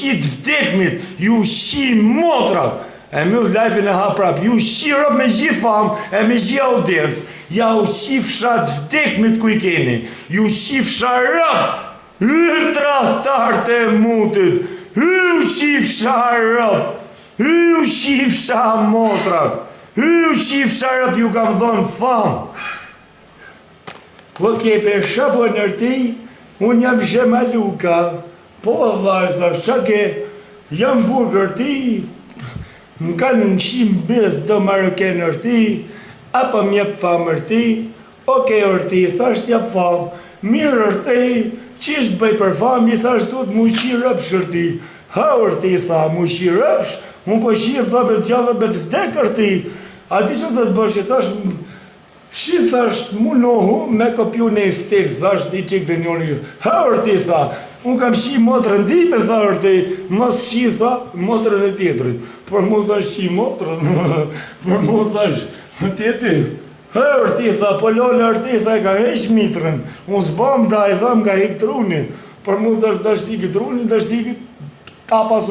shi të vdekmit, ju shi motrat. E më lajfin e ha prap, ju shi rëp me gjithë famë, e me gjithë audiencë. Ja u shi fshat vdekmit ku i keni. Ju shi fshat rëp, tradhtarët e mutit. Ju shi fshat rëp, ju shi fshat motrat. Ju shi fshat rëp, ju kam dhonë famë. Po ke për shapo nërti, unë jam Shemaluka. Po, vaj, thash, qa ke, jam burgër ti, më kanë në shimë bëth do maroke nërti, apo mjep famë nërti, oke nërti, thash t'jap famë, mirë nërti, qish bëj për famë, i thash du të mu shi rëpsh nërti. Ha nërti, tha, mu shi rëpsh, unë po shi tha për t'gjallë për t'vdek nërti. A di që të të bësh, i thash, shi thash mu nohu me kopju në stek, thash një qik të njoni, ha orti tha, unë kam shi motrën time, tha orti, mos shi tha motrën e tjetërit, por mu thash shi motrën, por mu thash tjetëri, ha orti tha, po lole orti tha, ka heq mitrën, unë s'bam da i tha, më ka hek truni, por mu thash da shtiki truni, da shtiki tapas